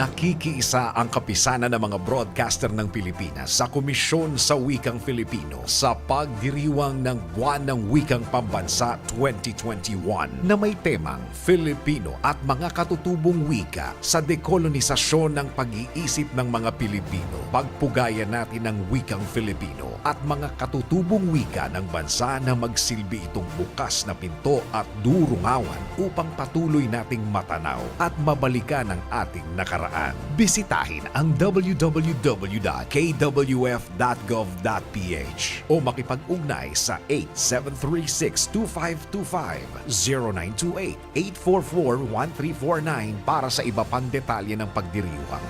Nakikiisa ang kapisanan ng mga broadcaster ng Pilipinas sa Komisyon sa Wikang Filipino sa pagdiriwang ng Buwan ng Wikang Pambansa 2021 na may temang Filipino at mga katutubong wika sa dekolonisasyon ng pag-iisip ng mga Pilipino. Pagpugayan natin ang wikang Filipino at mga katutubong wika ng bansa na magsilbi itong bukas na pinto at durungawan upang patuloy nating matanaw at mabalikan ang ating nakaraan. Bisitahin ang www.kwf.gov.ph o makipag-ugnay sa 8736-2525, 0928-844-1349 para sa iba pang detalye ng pagdiriwang.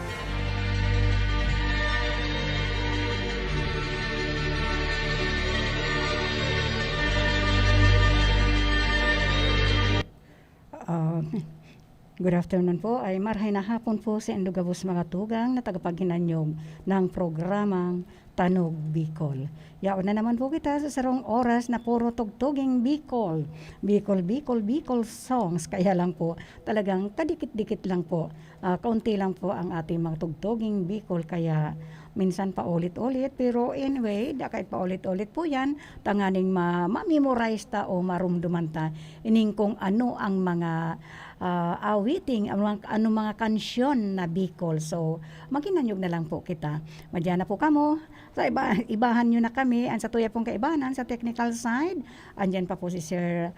Good afternoon po, ay marhay na hapon po sa Indugabos mga tugang na tagapaghinanyog ng programang Tanog Bicol. Yaon na naman po kita sa sarong oras na puro tugtuging Bicol. Bicol songs. Kaya lang po, talagang kadikit-dikit lang po. Kaunti lang po ang ating mga tugtuging Bicol. Kaya minsan pa ulit-ulit. Pero anyway, kahit pa ulit-ulit po yan, tanganing ma-memorize ta o marumduman ta. Ining kung ano ang mga awiting, ano mga kansyon na Bicol. So, maginanyog na lang po kita. Madyan na po kamo. Sa ibahan nyo na kami. Ang sa tuya pong kaibanan, sa technical side, andyan pa po si Sir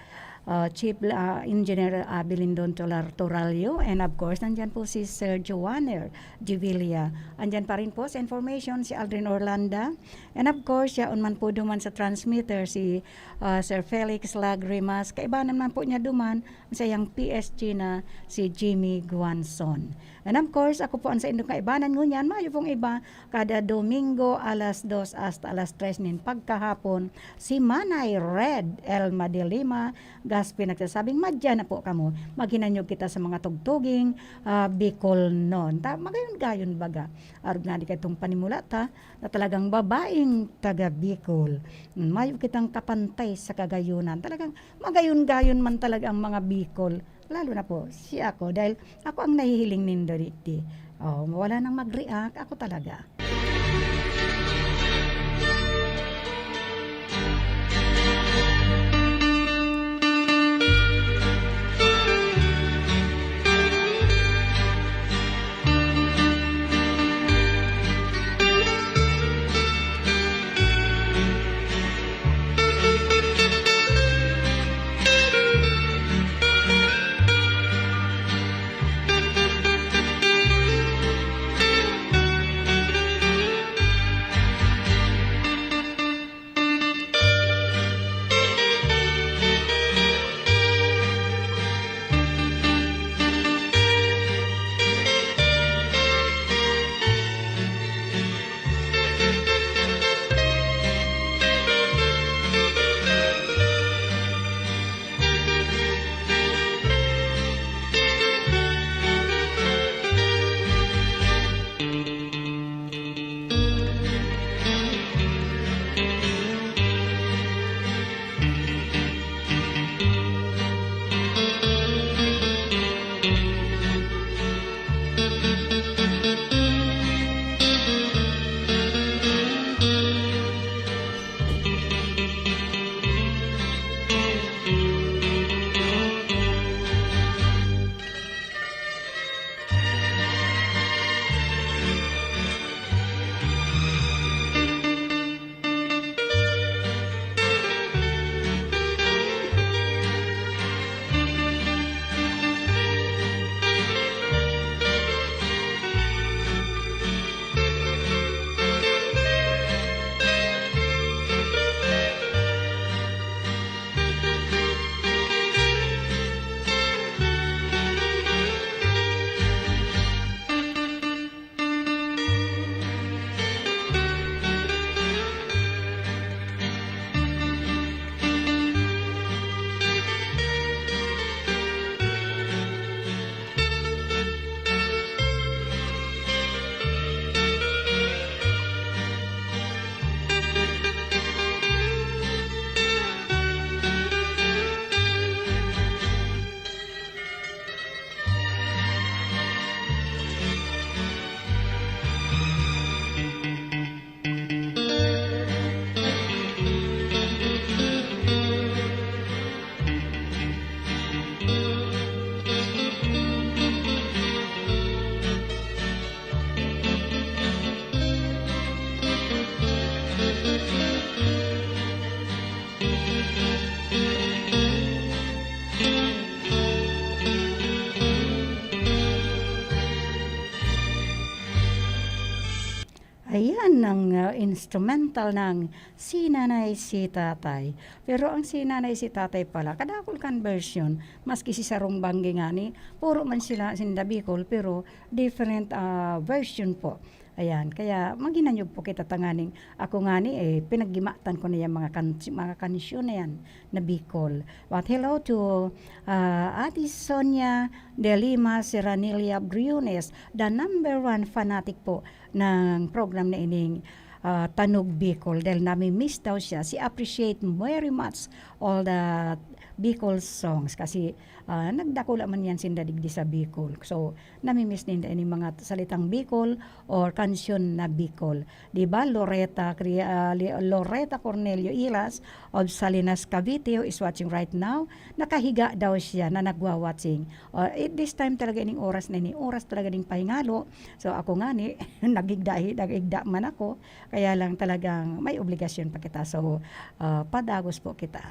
Chief Engineer Abilindon Toralio, and of course, nandyan po si Sir Joanner Givilla. Andyan pa rin po sa information si Aldrin Orlanda, and of course, yaon man po duman sa transmitter si Sir Felix Lagrimas. Kaibanan man po niya duman sa yung PSG na si Jimmy Guanzon. And of course, ako po ang sa indong kaibanan ngunyan, mayo pong iba, kada Domingo alas 2 hasta alas 3 nin pagkahapon, si Manay Red Elma de Lima Gaspi nagsasabing, madya na po kamo, maghinanyog kita sa mga tugtuging Bicol noon. Magayon-gayon baga, arog na di katong panimula ta, na talagang babaeng taga Bicol. Mayo kitang kapantay sa kagayunan. Talagang magayon-gayon man talaga ang mga Bicol. Lalo na po, si ako, dahil ako ang nahihiling nindo dito. Wala nang mag-react, ako talaga. ng instrumental ng Sinanay Si Tatay. Pero ang Sinanay Si Tatay pala, kadakol kan version, maski si Sarong Banggi nga ni, puro man sila sinda Bicol, pero different version po. Ayan, kaya maginanyog po kita tanganing ako nga ni pinaggimatan ko niya mga kansyon na yan na Bicol. But hello to Ate Sonia de Lima Serranilia Briones, the #1 fanatic po ng program na ining Tanog Bicol, dahil nami-miss daw siya. Si appreciate very much all the Bicol songs kasi nagdakula man yan sindadigdi sa Bicol. So, nami-miss din ini mga salitang Bicol or kansyon na Bicol. Diba? Loretta Cornelio Ilas of Salinas, Cavite is watching right now. Nakahiga daw siya na nagwa-watching. This time talaga ining oras na ini, oras talaga ding pahingalo. So, ako nga ni, nagigda man ako. Kaya lang talagang may obligasyon pa kita. So, padagos po kita.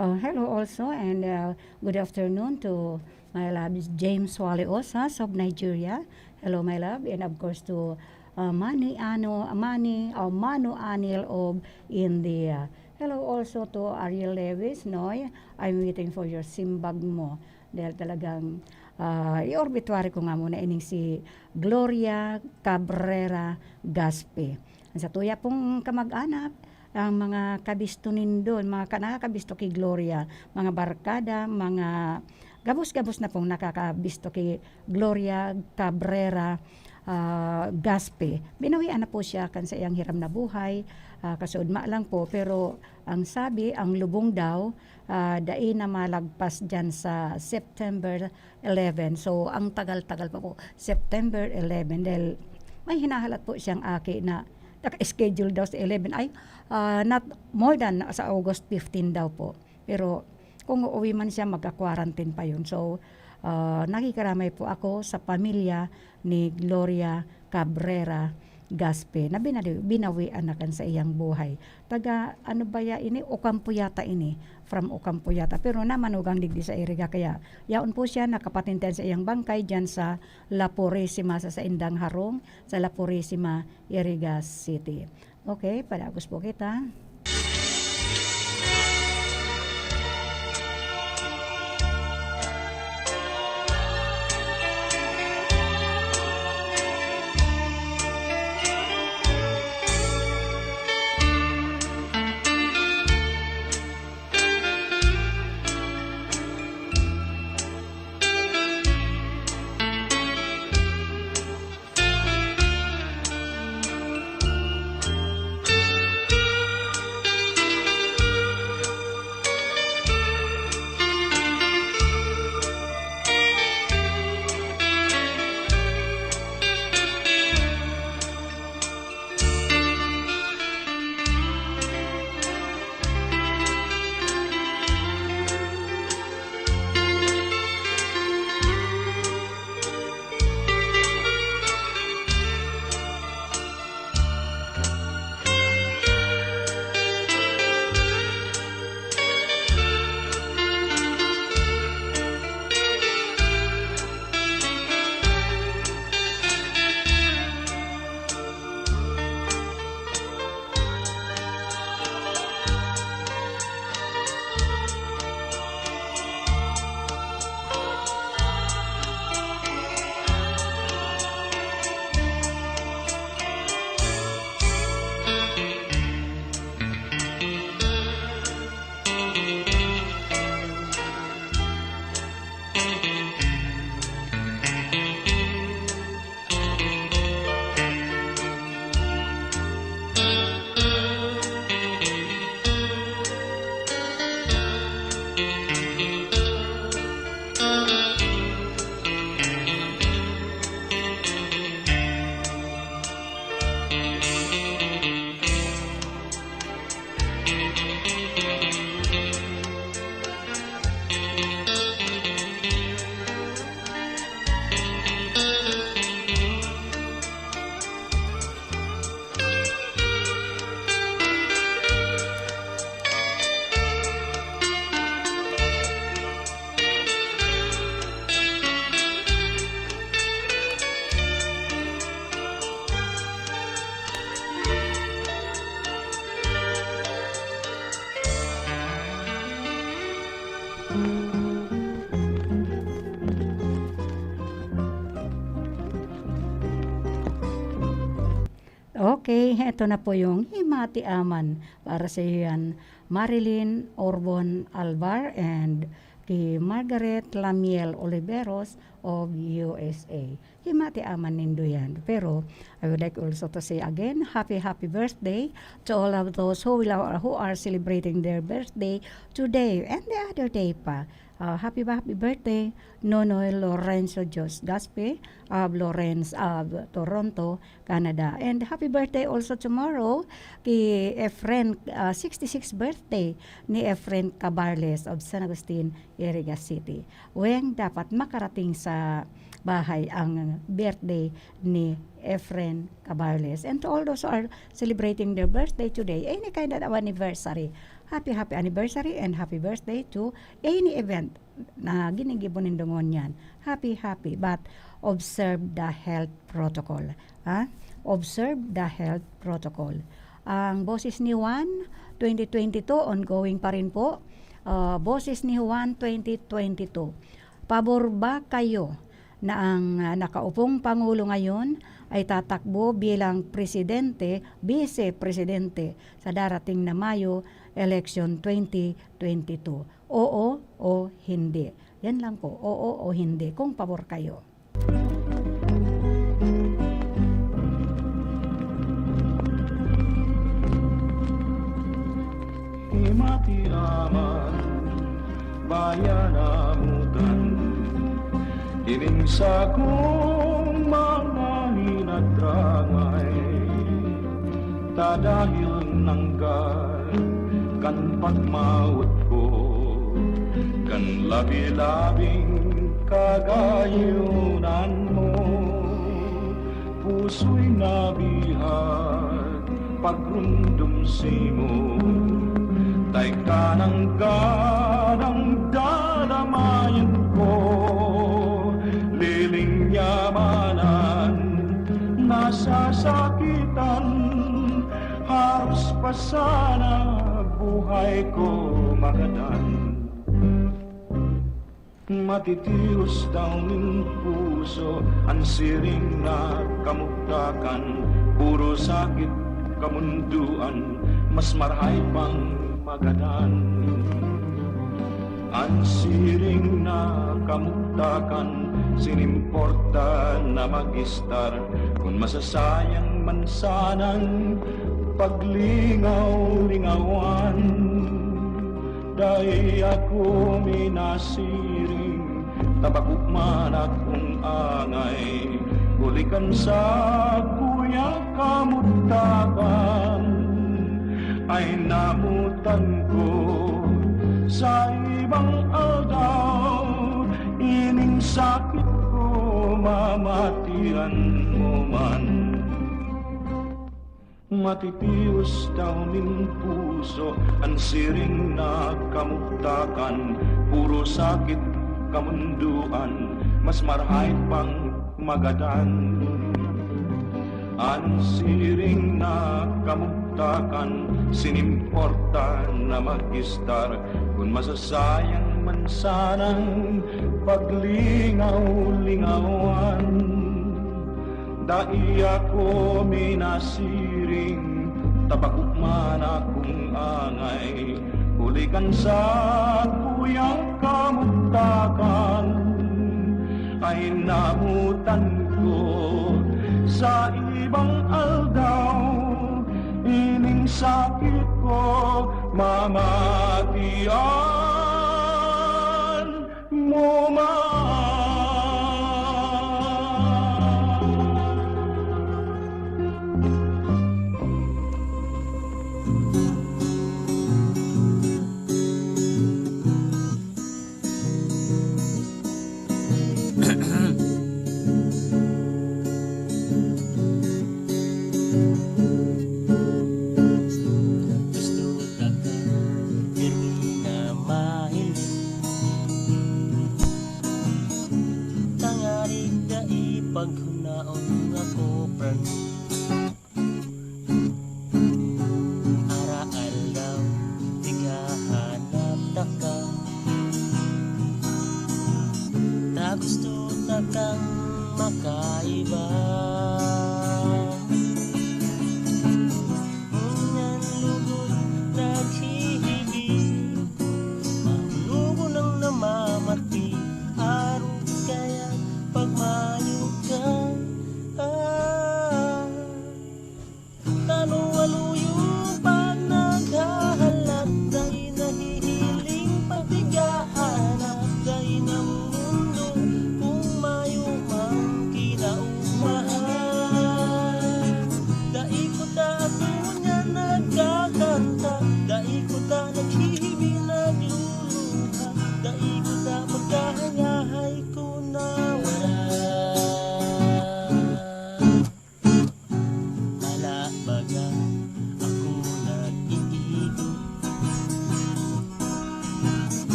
Hello also, and good afternoon to my love James Wally Osas of Nigeria. Hello my love, and of course to Manu Anil of India. Hello also to Ariel Levis, Noy. I'm waiting for your simbag mo. Dahil talagang i-orbituary ko nga muna ining si Gloria Cabrera Gaspe. Sa tuya pong kamag-anak, ang mga kabisto nindon, mga nakakabisto kay Gloria, mga barkada, mga gabos-gabos na pong nakakabisto kay Gloria Cabrera Gaspe. Binawian na po siya kan sa iyang hiram na buhay, kasudma lang po, pero ang sabi, ang lubong daw, dai na malagpas dyan sa September 11. So, ang tagal-tagal pa po, September 11, dahil may hinahalat po siyang aki na naka-schedule daw sa 11 ay not more than sa August 15 daw po. Pero kung uuwi man siya, magka-quarantine pa yun. So, nakikaramay po ako sa pamilya ni Gloria Cabrera Gaspe na binawian na kan sa iyang buhay. Taga ano ba ya ini? Ocampo yata ini. From Ocampo yata. Pero namanugang digdi sa Iriga. Kaya yaon po siya nakapatinten sa iyang bangkay dyan sa La Purisima sa Indang Harong sa La Purisima, Iriga City. Okay, padagos po kita. Okay, eto na po yung Himati Aman para sa yan Marilyn Orbon Alvar and kay Margaret Lamiel Oliveros of USA. Himati Aman nindo yan. Pero I would like also to say again, happy birthday to all of those who are celebrating their birthday today and the other day pa. Happy birthday, Nonoy Lorenzo Jos Gaspe of Lawrence of Toronto, Canada. And happy birthday also tomorrow kay Efren, 66th birthday ni Efren Cabarles of San Agustin, Iriga City. Weng dapat makarating sa bahay ang birthday ni Efren Cabarles. And to all those who are celebrating their birthday today, any kind of anniversary, happy anniversary and happy birthday to any event na ginigibon nindongon yan. Happy, but observe the health protocol. Observe the health protocol. Ang boses ni Juan 2022, ongoing pa rin po. Boses ni Juan 2022. Pabor ba kayo na ang nakaupong Pangulo ngayon ay tatakbo bilang presidente, vice-presidente sa darating na Mayo election 2022? Oo o hindi? Yan lang po, oo o hindi, kung pabor kayo. Himati Aman, bayan amutan, ining sa kong mga hinadrangay, tadahil nanggal kan pagmawat ko, kan labi-labing kagayunan mo, puso'y nabihag pagrundum simo, tay kanang dalamayan ko, liling yamanan, nasasakitan, halos pa sana buhay ko magadan. Matitios daw ng puso, ang siring na kamugtakan, puro sakit kamunduan, mas marhay pang magadan. Ang siring na kamugtakan, sinimporta na magistar, kung masasayang man sanang paglingaw-lingawan. Dahil ako minasiring, tabakukman akong angay, bulikan sa kuya kamugtakan, ay namutan ko sa ibang aldaw, ining sakit ko mamatian mo man. Matitios daw ng puso, ang siring na kamugtakan, puro sakit kamunduan, mas marhay pang magadan. Ang siring na kamugtakan, sinimporta na magistar, kung masasayang man sanang paglingaw-lingawan. Dai ako minasiring, tabakukman akong angay, hulikan sa kuyang kamugtakan, ay namutan ko sa ibang aldaw, ining sakit ko mamatian mo man. Paghunaon ako pran ara alaw tigahanap taka, ta gusto ta kang makaiba,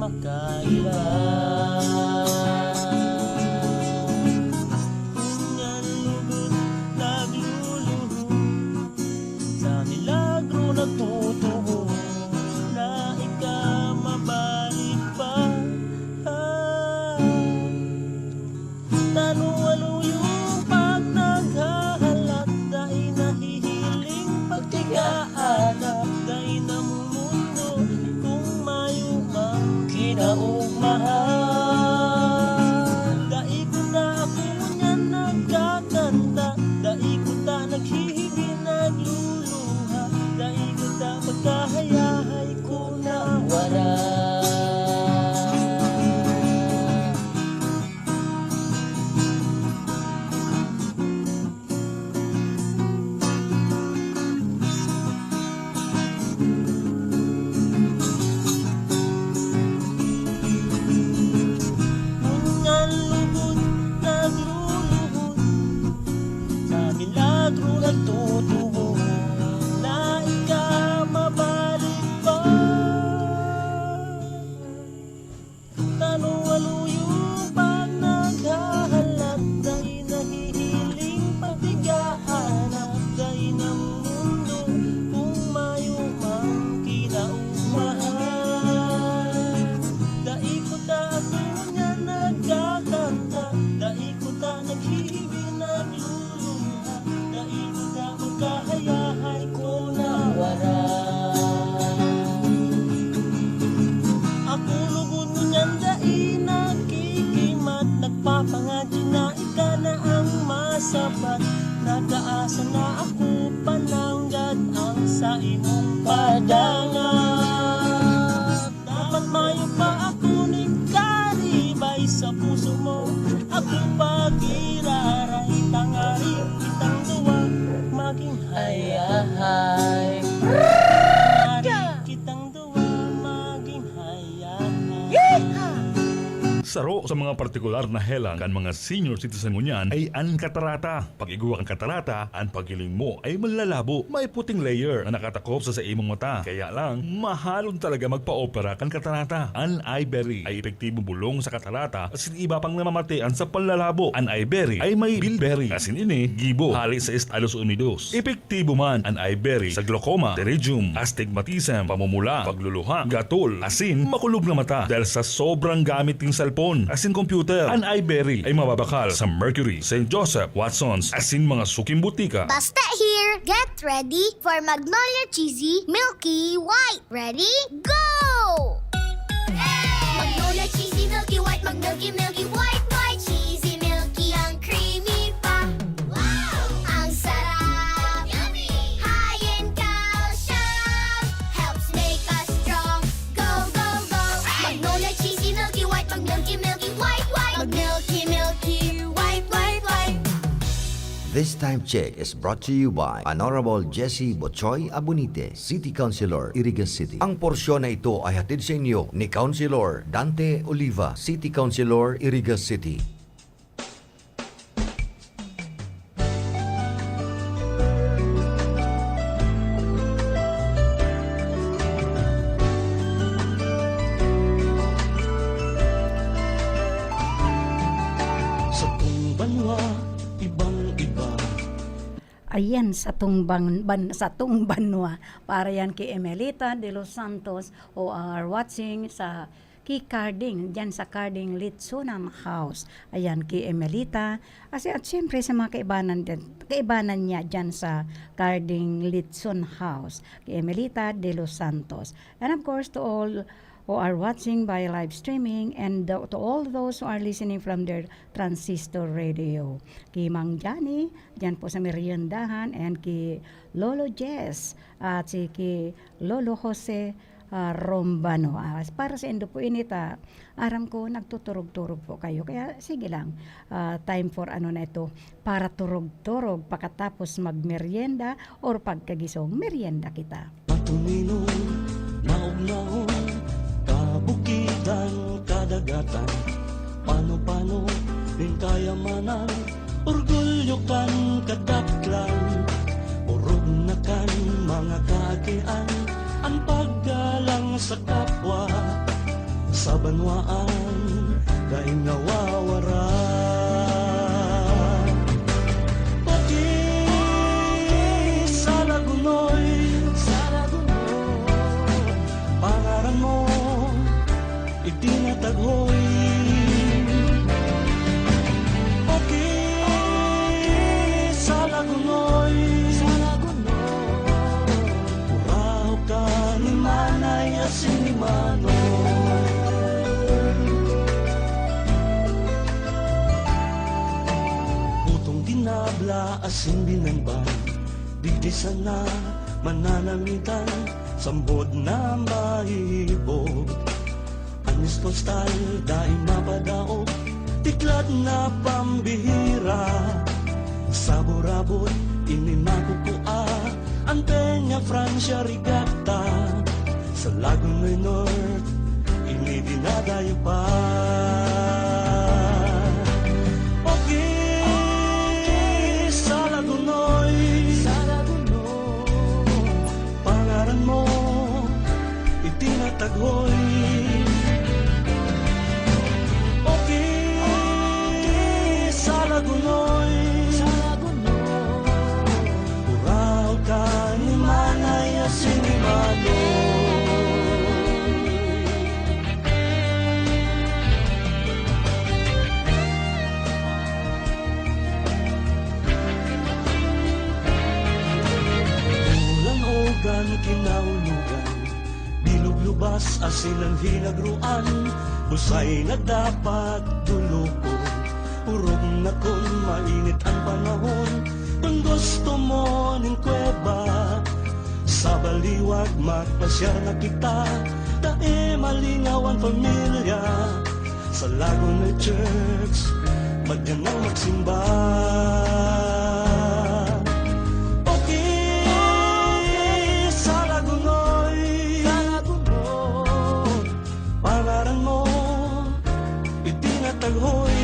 makaiba. Kunyan lubot nagluluho, sa milagro nagtutubo, na ika mabalik pa. Taluwaluyo pag naghahalat, dahil nahihiling pagtigaanap, dahil namumundo kung mayumang kinaugmahan. Dahil ko na ako niyan nagkakanta, dahil ko ta naghihibi nagluluha, dahil ko ta magkahayahay ko na wala. Kunyan lubot nagluluhod, sa milagro nagtutubo, na ika mabalik pa. Taluwaluyo pag naghahalat, dahil nahihiling pagtigahanap, dahil ng mundo kung mayumang kinaumahan. Dahil ko ta ako niya nagkakanta, dahil ko ta naghihibi nagluluha, dahil ko ta magkahayahay ko na wala. Ako lugod mo niyan dahil nakikimat, nagpapangadyo na ika na ang masabat, nag-aasa na ako pananggad ang sa imong padangat. Dapat mayo pa ako ni karibay sa puso mo, ako pag-iraray, tangari kitang duwag, maging hayahay. Tangari kitang duwag, maging hayahay. Saro sa mga partikular na helang kan mga senior citizen mo niyan ay ang katarata. Pag iguwa ang katarata, ang paghiling mo ay malalabo. May puting layer na nakatakop sa imong mata. Kaya lang, mahalon talaga magpa-opera kan katarata. An Iberry ay epektibong bulong sa katarata at iba pang namamatian sa panlalabo. An Iberry ay may bilberry. Asin ini, gibo, hali sa Estados Unidos. Epektibo man an Iberry sa glaucoma, pterygium, astigmatism, pamumula, pagluluha, gatol, asin, makulog na mata dahil sa sobrang gamit ng cellphone, asin computer. An Iberry ay mababakal sa Mercury, St. Joseph, Watson's, asin mga suking butika. Basta here! Get ready for Magnolia Cheesy Milky White. Ready? Go! Magnolia Cheesy Milky White, Milky White, White Cheesy Milky, ang creamy pa. Wow! Ang sarap! Yummy! High in calcium, helps make us strong. Go, go, go! Magnolia Cheesy Milky White, Milky White, White, Milky White, White, White. This time check is brought to you by Honorable Jesse Bochoy Abunite, City Councilor, Irigas City. Ang porsyon na ito ay hatid sa inyo ni Councilor Dante Oliva, City Councilor, Irigas City. Sa kong banwa, ibang-iba. Ayan sa tung banwa para yan kay Emelita de los Santos who are watching sa kay Carding, dyan sa Carding Litsunam House. Ayan kay Emelita. At siyempre sa mga kaibanan niya dyan sa Carding Litsun House. Kay Emelita de los Santos. And of course to all who are watching by live streaming and to all those who are listening from their transistor radio. Kay Mang Johnny, dyan po sa meriendahan, and kay Lolo Jess, at si kay Lolo Jose Rombano. Para sa Indo po inita, aram ko nagtuturog-turog po kayo. Kaya sige lang, time for ano na ito, para turog-turog pagkatapos magmerienda or pagkagisong merienda kita. Patumino, naog-naog, kabukitan, kadagatan, pano-pano, din kayamanan, orgulyo kan kadaklan, urog na kan mga kaagian, ang paggalang sa kapwa, sa sa banwaan daing nawawara. Okay, sa Lagunoy, pangaran mo itinataghoy. Okay, sa Lagunoy, uraw ka ni Manay asin ni Manoy. Putong dinabla asin binanban, digdisan na mananamitan, sambod na mahibog. Anis postal daing mapadaog, tiklad na pambihira. Saborabot ininakukua, ang Peña Francia Rigata. Sa Lagunoy North, inidinadayo pa. Okay, sa Lagunoy, pangaran mo itinataghoy. Okay, sa Lagunoy, uraw ka ni Manay asin ni Manoy. Ulan-ogan kinahulugan, bilog lubas asin ang hinagruan, busay na dapat tulukon. Urog na kung mainit ang panahon, kung gusto mo ning kuweba, sa baliwag magpasyar na kita, tae malingaw ang pamilya. Sa Lagunoy Church, madyan ang magsimba. Okay, sa Lagunoy, pangaran mo itinataghoy.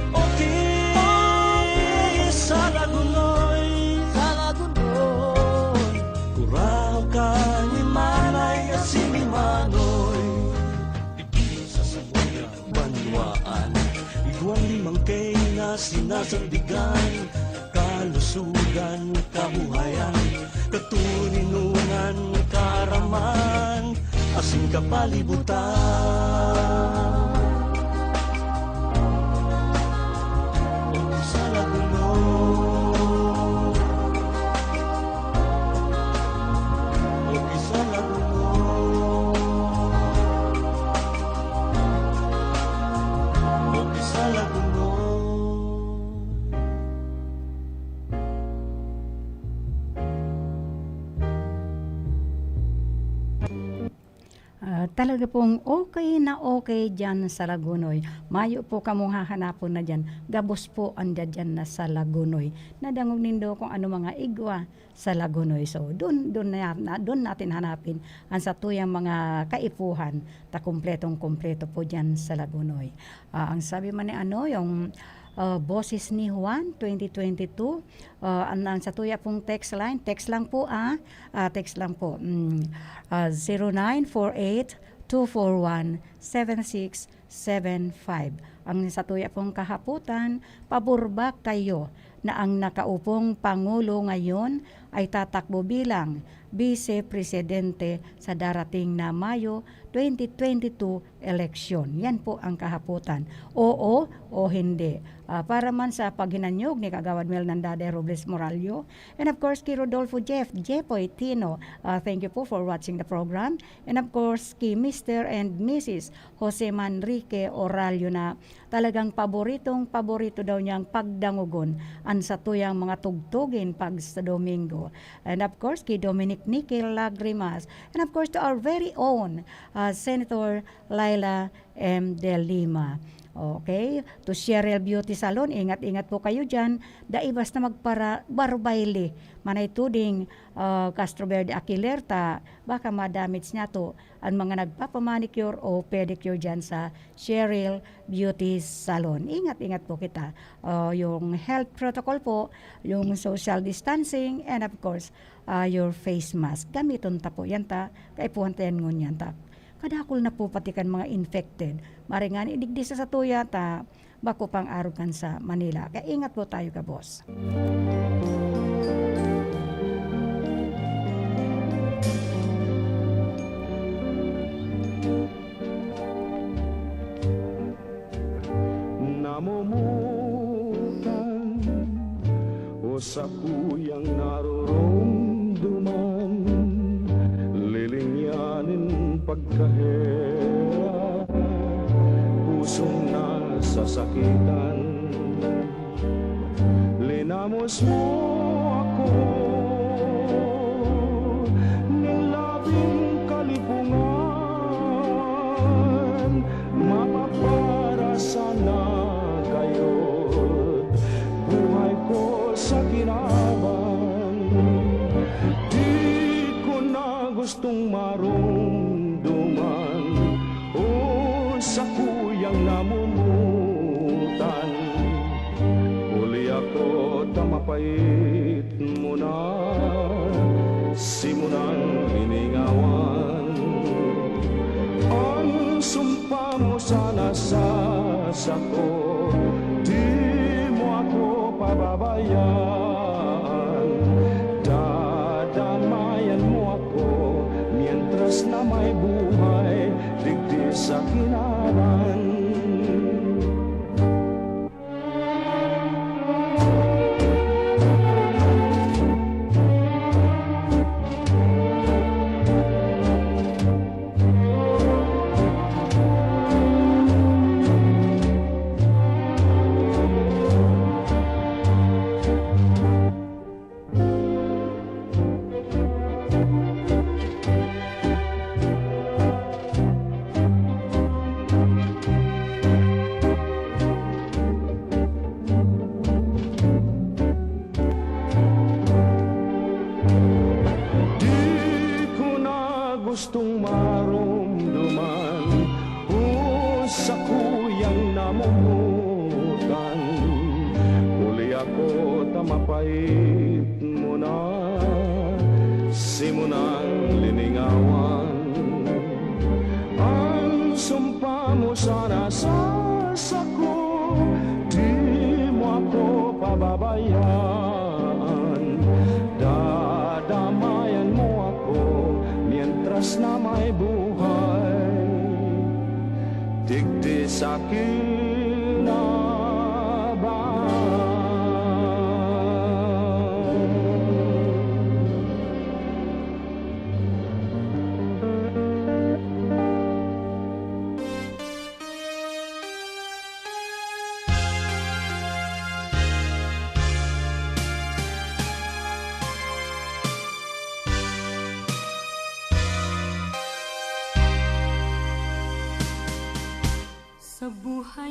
Okay, sa Lagunoy, kuraw ka ni Manay asin ni Manoy. Sa Sabuyan, Banwaan, iguang limang kay na sinasandigan, kalusugan, kabuhayan, katuninungan, karaman, asin kapalibutan. Sa Lagunoy, okay, sa Lagunoy, okay, sa Lagunoy. Talaga pong okay na okay dyan sa Lagunoy. Mayo po kamong hahanapon na dyan. Gabos po anda dyan na sa Lagunoy. Nadangog nindo kung ano mga igwa sa Lagunoy. So, doon natin hanapin ang satuyang mga kaipuhan ta kumpletong-kumpleto po dyan sa Lagunoy. Ang sabi man ni yung Boses ni Juan 2022, ang satuya pong text line, text lang po text lang po, 0948-241-7675. Ang satuya pong kahaputan, pabor ba kayo na ang nakaupong Pangulo ngayon ay tatakbo bilang Vice Presidente sa darating na Mayo 2022 eleksyon? Yan po ang kahaputan. Oo o hindi. Para man sa paghinanyog ni Kagawad Mel Nandade Robles Moralio, and of course kay Rodolfo Jepoy Tino, thank you po for watching the program, and of course kay Mr. and Mrs. Jose Manrique Oralio na talagang paborito daw niyang pagdangugon ang satuyang mga tugtugin pag sa Domingo, and of course kay Dominic Niquel Lagrimas, and of course to our very own Senator Laila M. De Lima. Okay? To Cheryl Beauty Salon, ingat-ingat po kayo dyan. Daibas na barbayle. Manay tuding Castro Verde Aquilerta, baka madamage niya to ang mga nagpapamanicure o pedicure dyan sa Cheryl Beauty Salon. Ingat-ingat po kita. Yung health protocol po, yung social distancing, and of course, your face mask. Gamiton ta po yan ta, kaipuhan tayan ngun yan ta. Kadakol na po pati kan mga infected. Maringan idigdi sa tuya ta, bako pang arugan sa Manila. Kaya ingat po tayo ka, boss. Namumutan o sa kuyang naroromduman, lilingyanin pagkahera, pusong nasasakitan. Linamos mo ako ng labing kalipungan, mapapara sana kayo't buhay ko sa kinaban. Di ko na gustong marumduman o sa kuyang namumutan. Uli ako tamapait mo na, simunang hiningawan. Ang sumpa mo sana sa sako, di mo ako pababayaan. Dadamayan mo ako, mientras na may buhay, digdi sa kinaban. Gustong marumduman o sa kuyang namumutan. Uli ako tamapait mo na, simunang liningawan. Ang sumpa mo sana sa sako, di mo ako pababayaan. Dadamayan mo ako, mientras na may buhay, digdi sa Sa buhay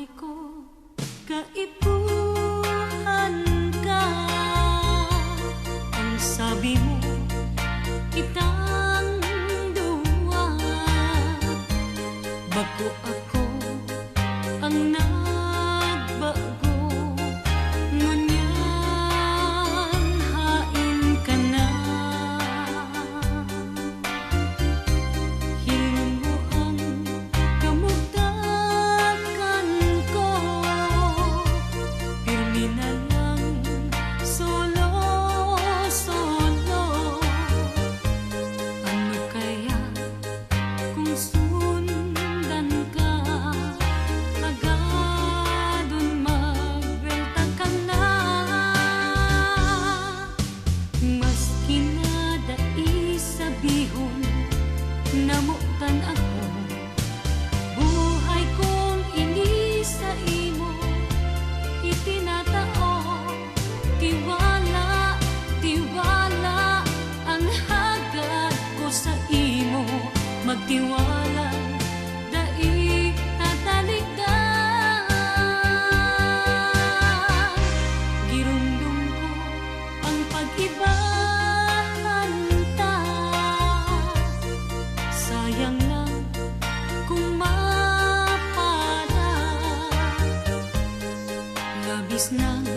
labis ng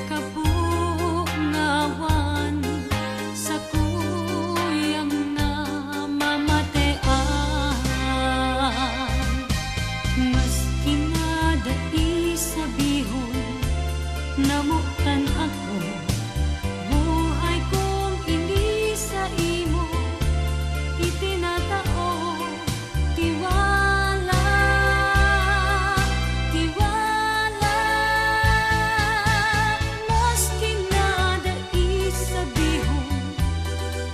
kapungawan sa kuyang namamatean. Maski nadai sa bihon, namutan ako, buhay kong ini sa imo, itinatao, tiwala, tiwala. Maski nadai sa bihon,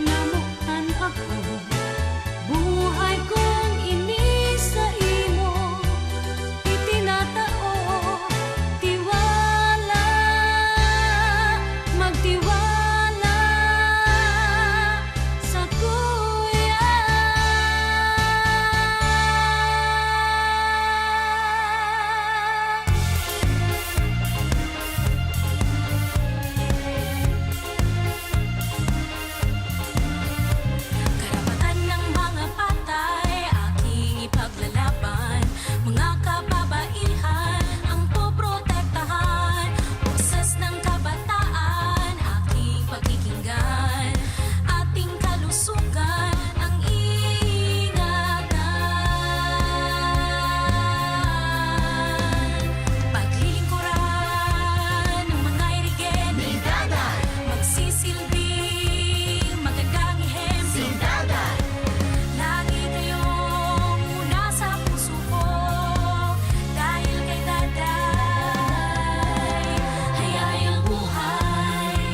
namutan ako, buhay kong ini sa imo, itinatao, tiwala, magtiwala sa kuya. Karapatan ng mga patay, aking ipaglalaban. Mga kababaihan, ang poprotektahan. Boses ng kabataan, aking pakikinggan. Ating kalusugan, ang ingatan. Paglilingkuran ng mga irigen, magsisilbing magandang ihemplo. Lagi kayong una sa puso ko, dahil kay Daday, hayay ang buhay.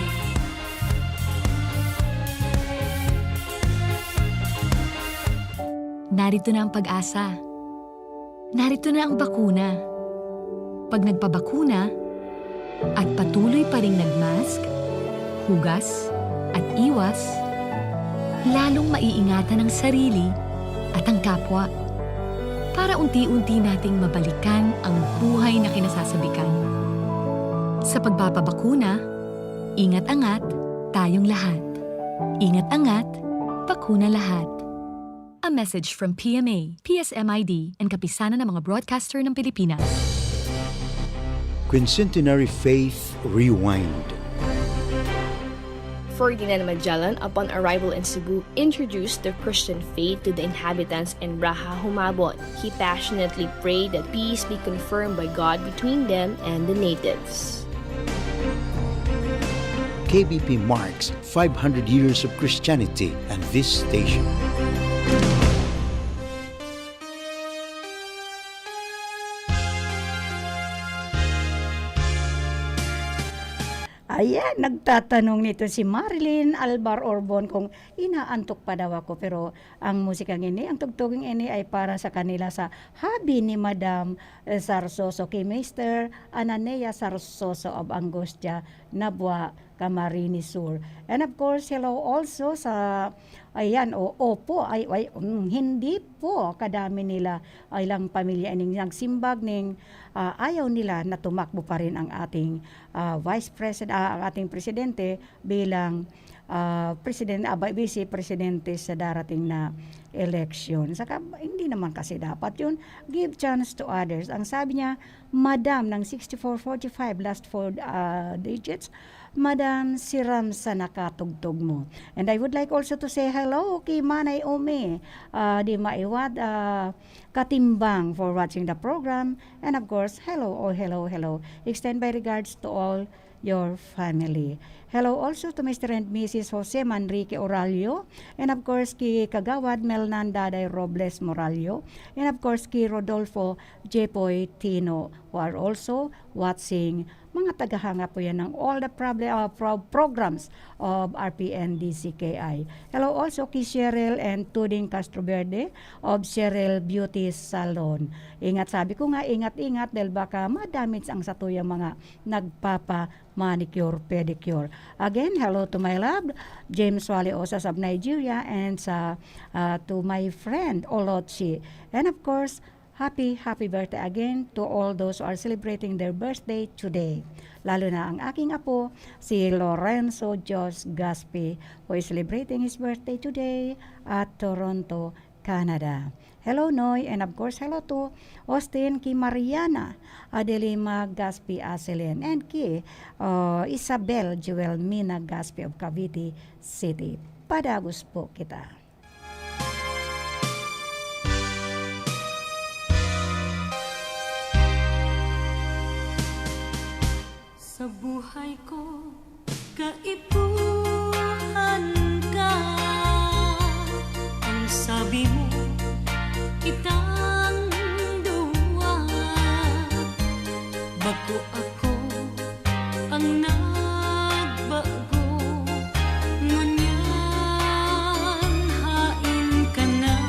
Narito na ang pag-asa. Narito na ang bakuna. Pag nagpabakuna at patuloy pa ring nagmask, hugas at iwas, lalong maiingatan ang sarili at ang kapwa para unti-unti nating mabalikan ang buhay na kinasasabikan. Sa pagpapabakuna, ingat-angat tayong lahat. Ingat-angat, bakuna lahat. A message from PMA, PSMID, and Kapisanan ng mga Broadcaster ng Pilipinas. Quincentenary Faith Rewind. Ferdinand Magellan, upon arrival in Cebu, introduced the Christian faith to the inhabitants in Braha Humabon. He passionately prayed that peace be confirmed by God between them and the natives. KBP marks 500 years of Christianity and this station. Ayan, nagtatanong nito si Marilyn Albar Orbon kung inaantok pa daw ako. Pero ang musikang ini, ang tugtuging ini ay para sa kanila sa hobby ni Madam Sarsoso, kay Mr. Ananea Sarsoso of Angostia, Nabua, Camarines Sur. And of course, hello also sa, ayan, opo, hindi po kadami nila ay lang pamilya ning nagsimbag ning ayaw nila na tumakbo pa rin ang ating Vice President, ang ating Presidente bilang Vice Presidente sa darating na election. Saka hindi naman kasi dapat yun. Give chance to others. Ang sabi niya, Madam, ng 6445, last 4 digits, Madam, siram sa nakatugtog mo. And I would like also to say hello kay Manay Ome, di maiwad, Katimbang for watching the program. And of course, hello. Extend my regards to all your family. Hello also to Mr. and Mrs. Jose Manrique Oralio, and of course kay Kagawad Melnan Daday Robles Moralio, and of course kay Rodolfo Jepoy Tino, who are also watching. Mga tagahanga po yan ng all the programs of RPN DCKI. Hello also kay Cheryl and Tuding Castroverde of Cheryl Beauty Salon. Ingat, sabi ko nga, ingat dahil baka madamage ang satuyang mga nagpapa-manicure, pedicure. Again, hello to my love, James Wale Osas of Nigeria, and to my friend, Olochi. And of course, happy birthday again to all those who are celebrating their birthday today. Lalo na ang aking apo, si Lorenzo Jos Gaspi, who is celebrating his birthday today at Toronto, Canada. Hello Noy, and of course hello to Austin, ki Mariana Adelima Gaspi Aselen, and ki Isabel Joel Mina Gaspi of Cavite City. Padagos po kita. Sa buhay ko, kaipuhan ka. Ang sabi mo, kitang duwa. Bago ako ang nagbago. Ngunyan, hain ka na.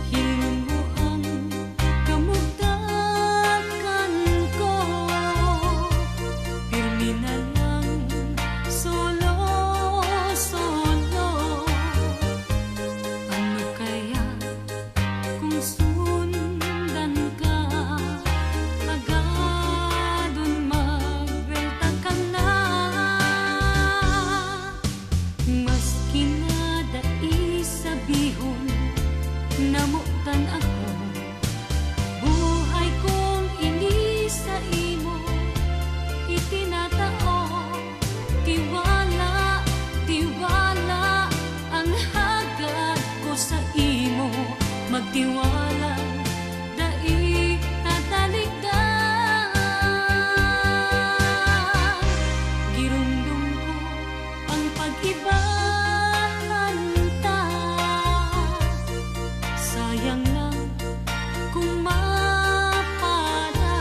Hiling mo ang kamugtakan ko. Pirmi na lang, solo, solo. Ano kaya kung sundan ka? Agadon magbelta ka na. Maski na dai sabihon, namutan ako. Buhay kong ini sa imo, itinatao. Tiwala, tiwala, ang hagad ko sa imo. Magtiwala, dai tatalikdan. Girundong ko ang pag-ibahan ta. Sayang lang kung mapala.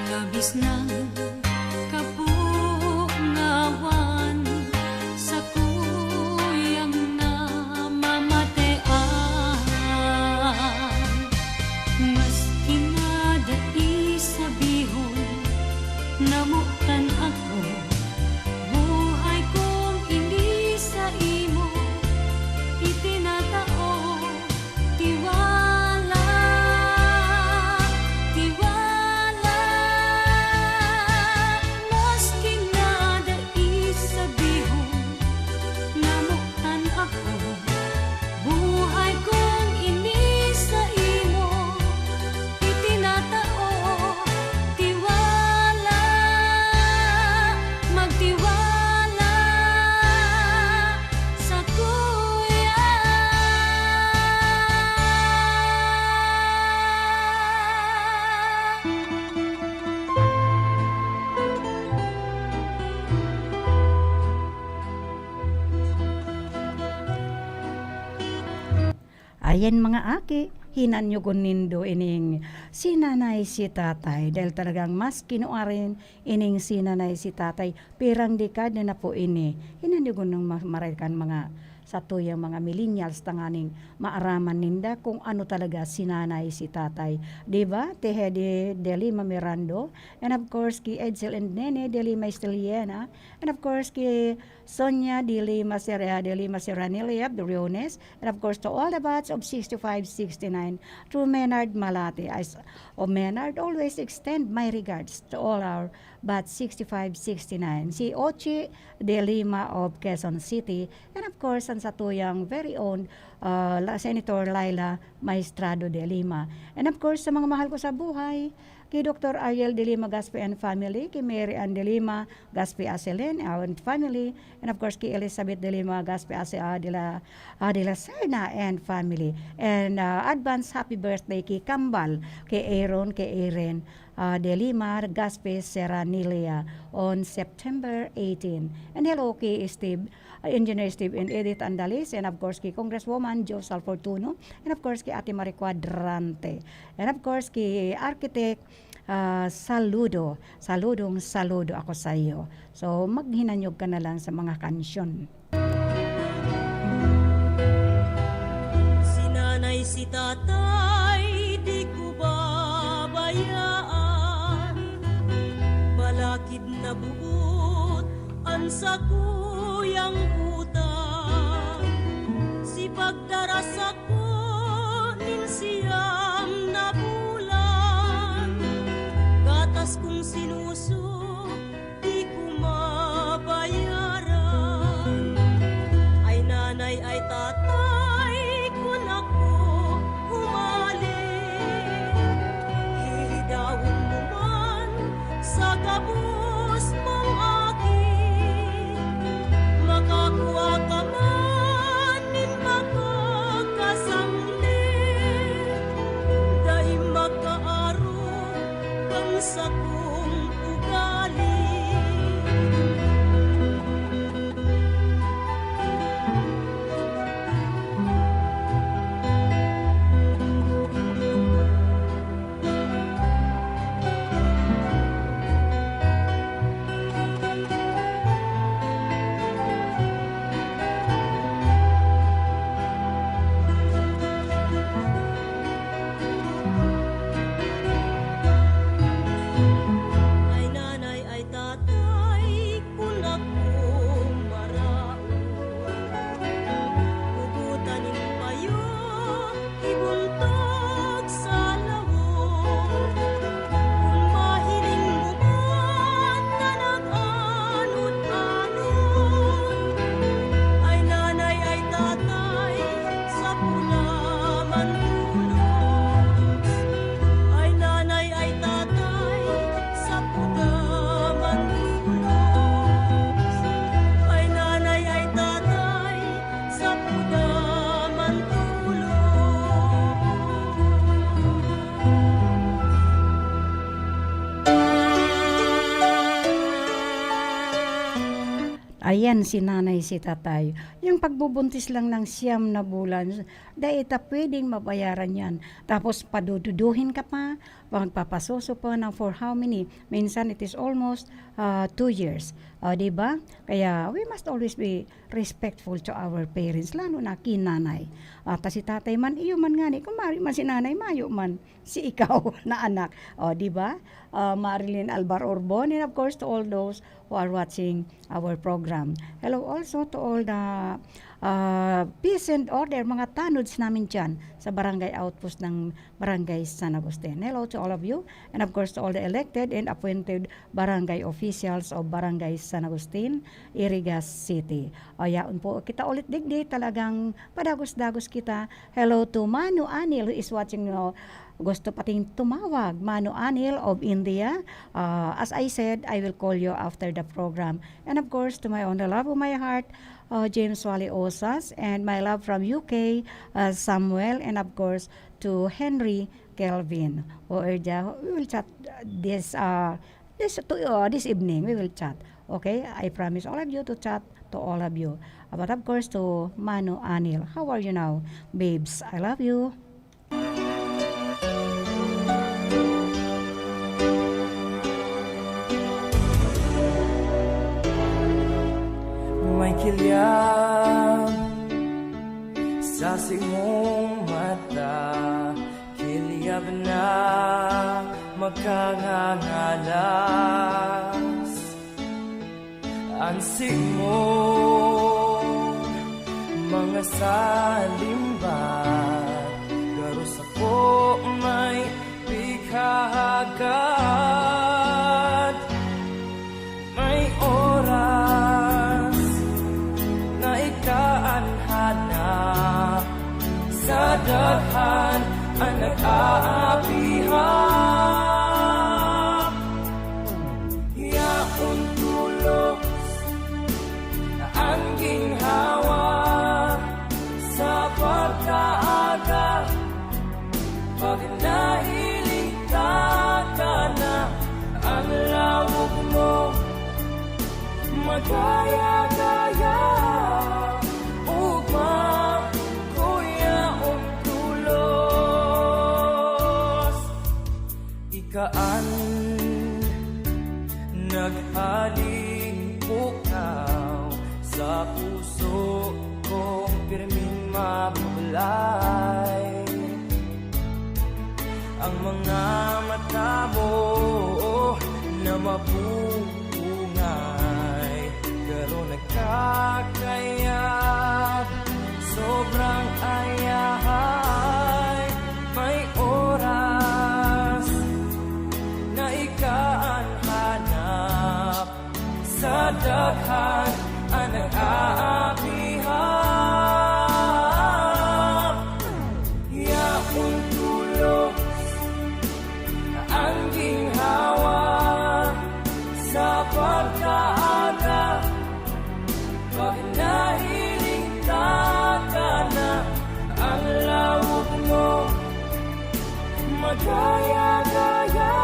Labis ng kapungawan sa kuyang namamatean. Maski na dai sabihon, namutan ako. Buhay kong ini sa imo, itinatao. Tiwala, tiwala. Maski na dai sabihon, namutan ako. Buhay kong ini sa imo, itinatao. Tiwala, magtiwala sa kuya. Ayan mga aki, hinanyugon nindo ining sinanay si tatay dahil talagang mas kinuarin ining sinanay si tatay pirang dekada na po ini. Hinanyugon ng marikan mga sa tuyang mga millennials tanganing maaraman ninda kung ano talaga sinanay si tatay. Diba? Tehede de Lima Mirando, and of course ki Edsel and Nene de Lima Esteliana, and of course ki Sonia de Lima Serranilia of the Riones, and of course to all the bats of 6569, to Menard Malate. As of Menard, always extend my regards to all our bats 6569. Si Ochi de Lima of Quezon City, and of course ang satuyang very own Senator Laila Maestrado de Lima. And of course sa mga mahal ko sa buhay, kay Dr. Ariel de Lima Gaspi and family, kay Mary Ann de Lima Gaspi Aselen and family, and of course kay Elizabeth de Lima Gaspi de la Serna and family. And advance happy birthday kay Kambal, kay Aaron, kay Aaron de Lima Gaspi Serranilia on September 18. And hello kay Steve, Engineer Steve and Edith Andalis, and of course kay Congresswoman Josal Fortuno, and of course kay Ate Marie Cuadrante, and of course kay Architect saludo ako sa iyo. So maghinanyog ka na lang sa mga kansyon. Sinanay si tatay, di ko babayaan. Balakid na buot, ang sa kuyang utang. Si pagdaras ako, ninsiyam na bulan. Gatas kong sinuso, di ko mabayaran. sa kong ugali. Ay nanay, ay tatay, kung akong maraon, puputanin payo, ibultog sa lawon. Kung mahiling mo man na nag-anod-anod, ay nanay, ay tatay, sa pulaman tulos. Ay nanay, ay tatay, sa pugaman tulos. Ay nanay, ay tatay, sa pugaman tulos. Ayan si nanay, si tatay. Yung pagbubuntis lang ng 9 na bulan, dahil pwedeng mabayaran yan. Tapos padududuhin ka pa, magpapasoso pa ng for how many? Minsan it is almost 2 years. Diba? Kaya we must always be respectful to our parents, lalo na kinanay. Ta si tatay man, iyo man nga ni, kung mari man si nanay, mayo man si ikaw na anak. Diba? Marilyn Alvar Orbon, and of course to all those who are watching our program. Hello also to all the peace and order, mga tanods namin dyan sa barangay outpost ng Barangay San Agustin. Hello to all of you, and of course to all the elected and appointed barangay officials of Barangay San Agustin, Irigas City. Yaon po kita ulit digdi, talagang padagos-dagos kita. Hello to Manu Anil who is watching gusto pating tumawag, Manu Anil of India. As I said, I will call you after the program. And of course, to my own love of my heart, James Wally Osas, and my love from UK, Samuel, and of course, to Henry Kelvin. We will chat this evening. We will chat. Okay? I promise all of you to chat to all of you. But of course, to Manu Anil. How are you now, babes? I love you. May kilyab sa simong mata, kilyab na magkangangalas. Ansig mo mga salimbat, garos ako may pikahagad. May oras na ikaanhanap sa daghan ang nag-aapihap. Yaon tulos na ang ginhawa sa pagkaaga, pag nahiligta ka na ang lawog mo, magaya-gaya ugma kuya tulos. Ikaan naghaling pukaw sa puso kong pirming mabublay. Ang mga mata mo na mabungay, pero nagkakayat, sobrang ayahay. May oras na ikaanhanap sa daghan ang nag-aapihap. Yaon tulos na ang ginhawa sa pagkaaga, pag nahiligta ka na ang lawog mo, magaya-gaya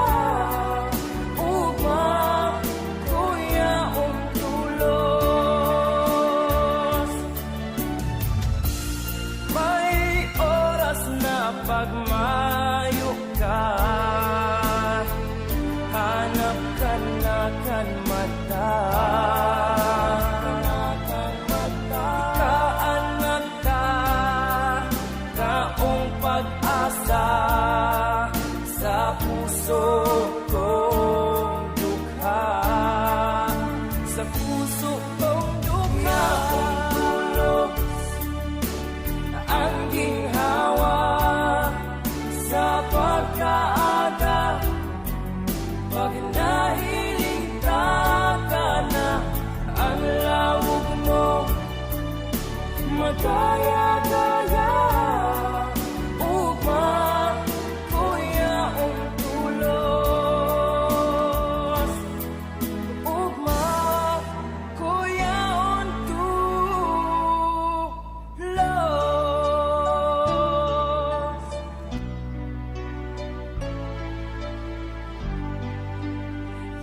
pagkaaga pag nahilinta ka na, ang lawag mo magkaya-gaya ugma kuya tulos ugma kuya tulos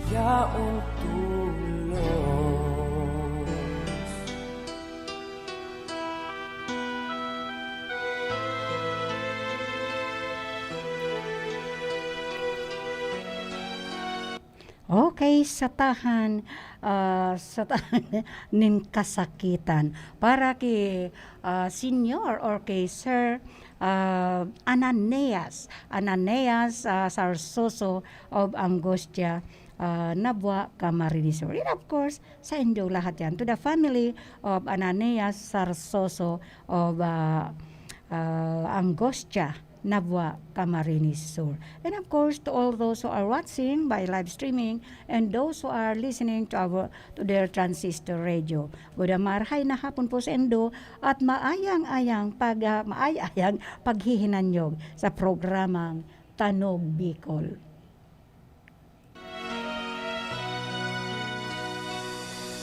yaong tulos. Okay, sa tahan nin kasakitan para kay senior or kay Sir Ananias Sarsoso of Angostia, Nabwa, Camarines Sur. And of course, sa inyo lahat yan. To the family of Ananias Sarsoso of Angostia, Nabwa, Camarines Sur. And of course, to all those who are watching by live streaming and those who are listening to their transistor radio. Marhay na hapon po sa Endo at maayang-ayang paghihinanyog sa programang Tanog Bicol.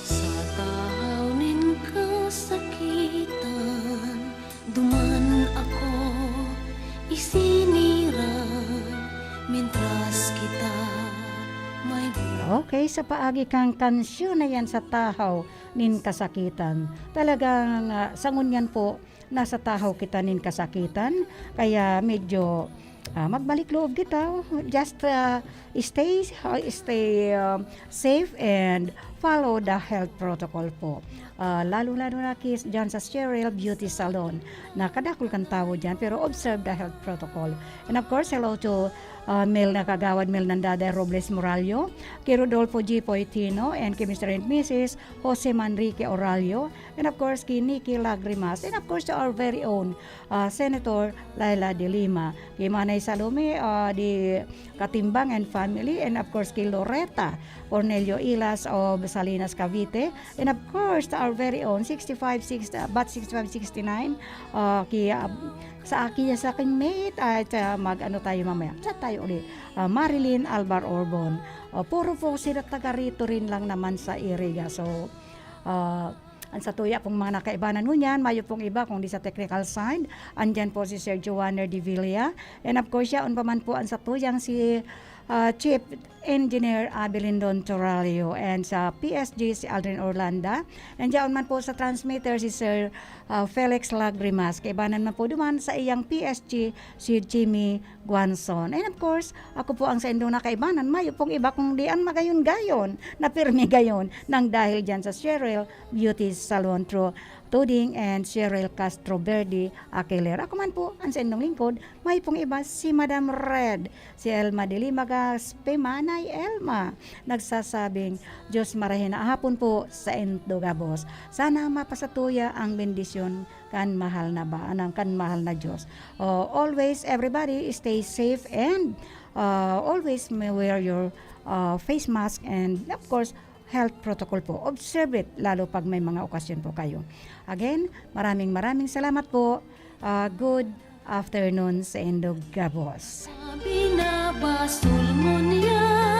Sa tahaw nin kasakitan, duman ako isiniran, mintras kita may Okay, sa paagi kang kansyon na yan sa tahaw nin kasakitan. Talagang sangon yan po, nasa tahaw kita nin kasakitan. Kaya medyo magbalik loob kita. Just stay safe and follow the health protocol po. Lalo-lalo na dyan sa Cheryl Beauty Salon. Nakadakol kang tao dyan, pero observe the health protocol. And of course, hello to Mel na kagawad Mel Nandada Robles Moralio, kay Rodolfo G. Poitino, and kay Mr. and Mrs. Jose Manrique Oralio, and of course kay Nikki Lagrimas, and of course to our very own Senator Laila de Lima, kay Manay Salome di Katimbang and family, and of course kay Loretta Cornelio Ilas of Salinas, Cavite, and of course to our very own 6569 kay sa akin sa aking mate at mag-ano tayo mamaya. Chat tayo ulit. Marilyn Alvar Orbon. Puro po sila taga rito rin lang naman sa Iriga. So, ang sa tuya pong mga nakaibanan ngunyan, mayo pong iba kung di sa technical side. Andyan po si Sir Joanner de Villa. And of course, siya pa man po ang sa tuyang si Chief Engineer Abilindon Toralio, and sa PSG si Aldrin Orlanda, and diyan man po sa transmitter si Sir Felix Lagrimas, kaibanan man po duman sa iyang PSG si Jimmy Guanson, and of course ako po ang sa indo na kaibanan, mayo pong iba kung dian magayon-gayon na pirmi gayon nang dahil diyan sa Cheryl Beauty Salon through Tuding and Cheryl Castro Verde Aquiler. Ako man po ang sa indong lingkod, may pong iba si Madam Red, si Elma de Lima Manay Elma, nagsasabing Diyos marahin na hapon po sa Endogabos. Sana mapasatuya ang bendisyon kan mahal na ba, anang kan mahal na Diyos. Always everybody stay safe and always wear your face mask, and of course health protocol po. Observe it, lalo pag may mga okasyon po kayo. Again, maraming salamat po. Good afternoon sa Endogabos. binabasol mo niya.